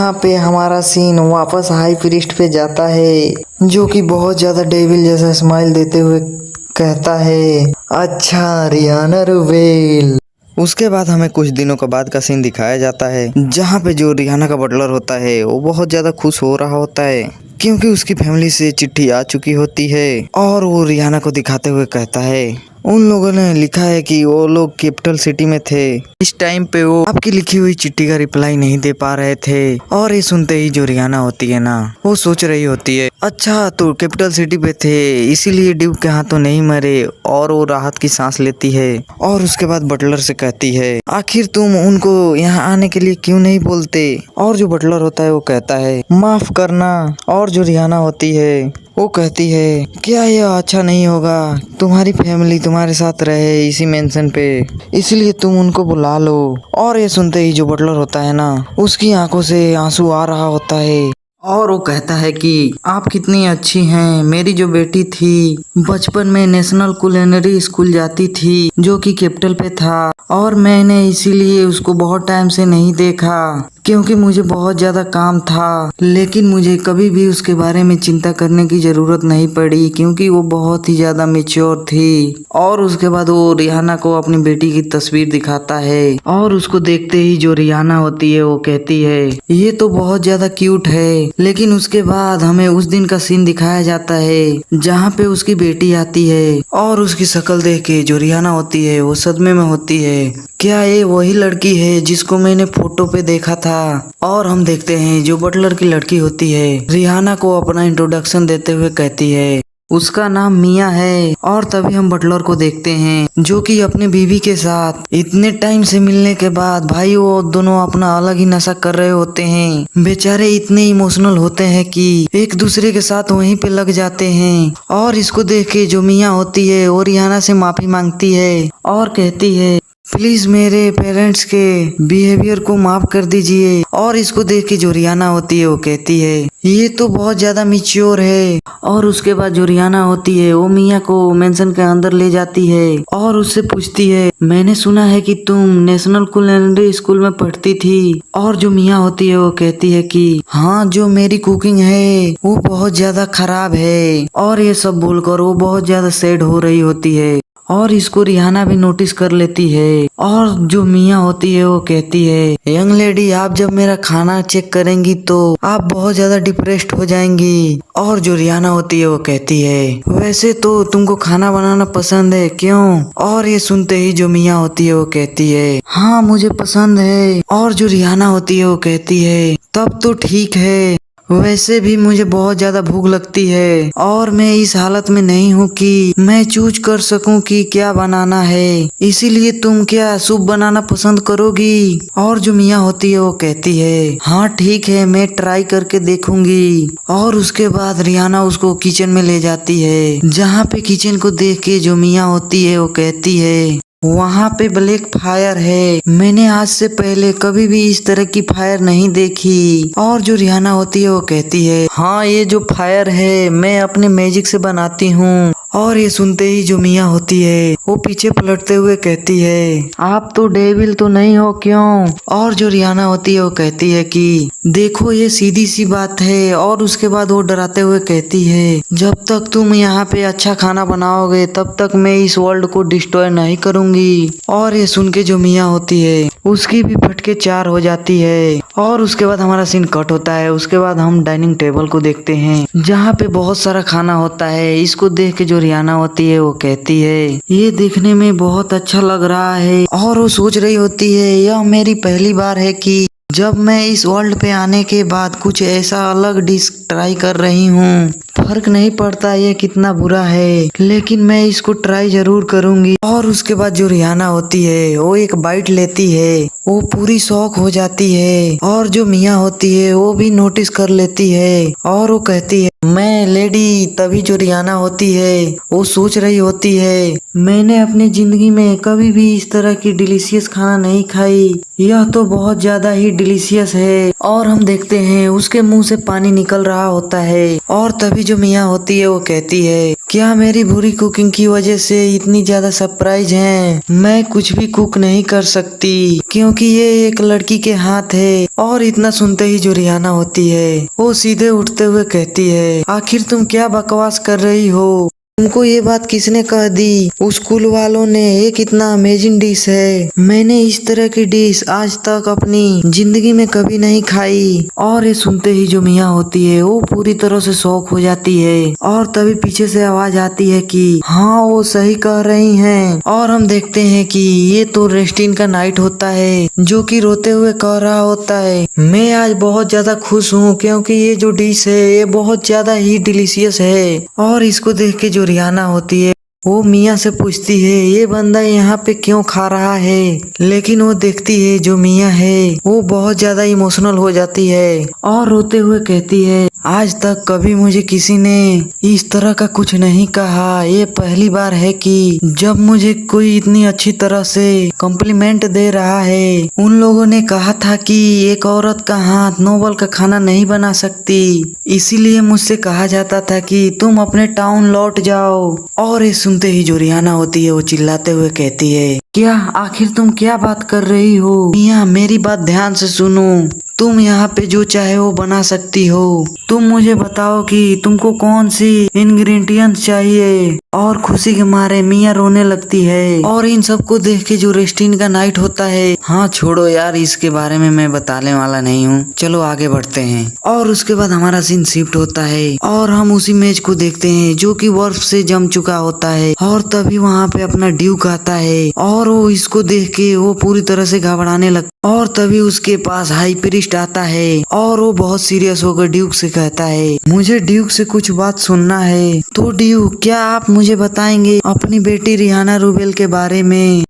यहाँ पे हमारा सीन वापस हाई प्रीस्ट पे जाता है, जो कि बहुत ज्यादा डेविल जैसा स्माइल देते हुए कहता है, अच्छा रियाना रुबेल। उसके बाद हमें कुछ दिनों के बाद का सीन दिखाया जाता है, जहाँ पे जो रियाना का बटलर होता है वो बहुत ज्यादा खुश हो रहा होता है क्योंकि उसकी फैमिली से चिट्ठी आ चुकी होती है और वो रियाना को दिखाते हुए कहता है, उन लोगों ने लिखा है कि वो लोग कैपिटल सिटी में थे, इस टाइम पे वो आपकी लिखी हुई चिट्ठी का रिप्लाई नहीं दे पा रहे थे। और ये सुनते ही जो रियाना होती है ना, वो सोच रही होती है, अच्छा तो कैपिटल सिटी पे थे इसीलिए ड्यूक के हाथों नहीं मरे, और वो राहत की सांस लेती है और उसके बाद बटलर से कहती है, आखिर तुम उनको यहाँ आने के लिए क्यों नहीं बोलते। और जो बटलर होता है वो कहता है, माफ करना। और जो रियाना होती है वो कहती है, क्या यह अच्छा नहीं होगा, तुम्हारी फैमिली तुम्हारे साथ रहे इसी मेंशन पे, इसलिए तुम उनको बुला लो। और ये सुनते ही जो बटलर होता है ना, उसकी आंखों से आंसू आ रहा होता है और वो कहता है कि आप कितनी अच्छी हैं, मेरी जो बेटी थी बचपन में नेशनल कुलिनरी स्कूल जाती थी जो कि कैपिटल पे था, और मैंने इसीलिए उसको बहुत टाइम से नहीं देखा क्योंकि मुझे बहुत ज्यादा काम था, लेकिन मुझे कभी भी उसके बारे में चिंता करने की जरूरत नहीं पड़ी क्योंकि वो बहुत ही ज्यादा मैच्योर थी। और उसके बाद वो रियाना को अपनी बेटी की तस्वीर दिखाता है और उसको देखते ही जो रियाना होती है वो कहती है, ये तो बहुत ज्यादा क्यूट है। लेकिन उसके बाद हमें उस दिन का सीन दिखाया जाता है जहाँ पे उसकी बेटी आती है और उसकी शक्ल देख के जो रियाना होती है वो सदमे में होती है, क्या ये वही लड़की है जिसको मैंने फोटो पे देखा था। और हम देखते हैं जो बटलर की लड़की होती है रियाना को अपना इंट्रोडक्शन देते हुए कहती है, उसका नाम मिया है। और तभी हम बटलर को देखते हैं जो कि अपने बीवी के साथ इतने टाइम से मिलने के बाद भाई वो दोनों अपना अलग ही नशा कर रहे होते हैं। बेचारे इतने इमोशनल होते हैं कि एक दूसरे के साथ वहीं पे लग जाते हैं। और इसको देख के जो मिया होती है वो रियाना से माफी मांगती है और कहती है, प्लीज मेरे पेरेंट्स के बिहेवियर को माफ कर दीजिए। और इसको देख के जो रियाना होती है वो कहती है, ये तो बहुत ज्यादा मैच्योर है। और उसके बाद जो रियाना होती है वो मिया को मेंशन के अंदर ले जाती है और उससे पूछती है, मैंने सुना है कि तुम नेशनल कुलिनरी स्कूल में पढ़ती थी। और जो मिया होती है वो कहती है कि हाँ, जो मेरी कुकिंग है वो बहुत ज्यादा खराब है। और ये सब बोलकर वो बहुत ज्यादा सैड हो रही होती है और इसको रियाना भी नोटिस कर लेती है। और जो मिया होती है वो कहती है, यंग लेडी आप जब मेरा खाना चेक करेंगी तो आप बहुत ज्यादा डिप्रेस्ड हो जाएंगी। और जो रियाना होती है वो कहती है, वैसे तो तुमको खाना बनाना पसंद है क्यों। और ये सुनते ही जो मिया होती है वो कहती है, हाँ मुझे पसंद है। और जो रियाना होती है वो कहती है, तब तो ठीक है, वैसे भी मुझे बहुत ज्यादा भूख लगती है और मैं इस हालत में नहीं हूँ कि मैं चूज कर सकूं कि क्या बनाना है, इसीलिए तुम क्या सूप बनाना पसंद करोगी। और जो मिया होती है वो कहती है, हाँ ठीक है, मैं ट्राई करके देखूंगी। और उसके बाद रियाना उसको किचन में ले जाती है, जहाँ पे किचन को देख के जो मिया होती है वो कहती है, वहाँ पे ब्लैक फायर है, मैंने आज से पहले कभी भी इस तरह की फायर नहीं देखी। और जो रियाना होती है वो कहती है, हाँ ये जो फायर है मैं अपने मैजिक से बनाती हूँ। और ये सुनते ही जो मिया होती है वो पीछे पलटते हुए कहती है, आप तो डेविल तो नहीं हो क्यों। और जो रियाना होती है वो कहती है कि देखो ये सीधी सी बात है। और उसके बाद वो डराते हुए कहती है, जब तक तुम यहाँ पे अच्छा खाना बनाओगे तब तक मैं इस वर्ल्ड को डिस्ट्रॉय नहीं करूंगी। और ये सुन के जो मिया होती है उसकी भी फटके चार हो जाती है। और उसके बाद हमारा सीन कट होता है। उसके बाद हम डाइनिंग टेबल को देखते हैं जहाँ पे बहुत सारा खाना होता है। इसको देख के जो रियाना होती है वो कहती है, ये देखने में बहुत अच्छा लग रहा है। और वो सोच रही होती है, यह मेरी पहली बार है कि जब मैं इस वर्ल्ड पे आने के बाद कुछ ऐसा अलग डिश ट्राई कर रही हूँ। फर्क नहीं पड़ता ये कितना बुरा है, लेकिन मैं इसको ट्राई जरूर करूंगी। और उसके बाद जो रियाना होती है वो एक बाइट लेती है, वो पूरी शॉक हो जाती है। और जो मिया होती है वो भी नोटिस कर लेती है और वो कहती है, मैं लेडी। तभी जो रियाना होती है वो सोच रही होती है, मैंने अपनी जिंदगी में कभी भी इस तरह की डिलीशियस खाना नहीं खाई, यह तो बहुत ज्यादा ही डिलीशियस है। और हम देखते हैं उसके मुंह से पानी निकल रहा होता है। और तभी जो मिया होती है वो कहती है, क्या मेरी बुरी कुकिंग की वजह से इतनी ज्यादा सरप्राइज हैं? मैं कुछ भी कुक नहीं कर सकती क्योंकि ये एक लड़की के हाथ है। और इतना सुनते ही जो रिहाना होती है वो सीधे उठते हुए कहती है, आखिर तुम क्या बकवास कर रही हो? तुमको ये बात किसने कह दी? स्कूल वालों ने। ये कितना अमेजिंग डिश है। मैंने इस तरह की डिश आज तक अपनी जिंदगी में कभी नहीं खाई। और ये सुनते ही जो मियाँ होती है वो पूरी तरह से शॉक हो जाती है। और तभी पीछे से आवाज आती है कि हाँ वो सही कह रही हैं। और हम देखते हैं कि ये तो रेस्टिन का नाइट होता है जो कि रोते हुए कह रहा होता है, मैं आज बहुत ज्यादा खुश हूँ क्योंकि ये जो डिश है ये बहुत ज्यादा ही डिलीशियस है। और इसको देख के जो रिहाना होती है वो मियाँ से पूछती है, ये बंदा यहाँ पे क्यों खा रहा है? लेकिन वो देखती है जो मियाँ है वो बहुत ज्यादा इमोशनल हो जाती है और रोते हुए कहती है, आज तक कभी मुझे किसी ने इस तरह का कुछ नहीं कहा। ये पहली बार है कि जब मुझे कोई इतनी अच्छी तरह से कॉम्प्लीमेंट दे रहा है। उन लोगों ने कहा था कि एक औरत का हाथ नोबल का खाना नहीं बना सकती, इसीलिए मुझसे कहा जाता था कि तुम अपने टाउन लौट जाओ। और ये सुनते ही जो रिहाना होती है वो चिल्लाते हुए कहती है, क्या आखिर तुम क्या बात कर रही हो? मियाँ मेरी बात ध्यान से सुनो। तुम यहाँ पे जो चाहे वो बना सकती हो। तुम मुझे बताओ कि तुमको कौन सी इंग्रेडिएंट्स चाहिए। और खुशी के मारे मियाँ रोने लगती है। और इन सबको देख के जो रेस्टिन का नाइट होता है, हाँ छोड़ो यार, इसके बारे में मैं बताने वाला नहीं हूँ, चलो आगे बढ़ते हैं। और उसके बाद हमारा सीन शिफ्ट होता है और हम उसी मैच को देखते हैं जो कि बर्फ से जम चुका होता है। और तभी वहाँ पे अपना ड्यूक आता है और वो इसको देख के वो पूरी तरह से घबराने लगता। और तभी उसके पास हाई प्रीस्ट आता है और वो बहुत सीरियस होकर ड्यूक से कहता है, मुझे ड्यूक से कुछ बात सुनना है। तो ड्यूक, क्या आप मुझे बताएंगे अपनी बेटी रिहाना रूबेल के बारे में?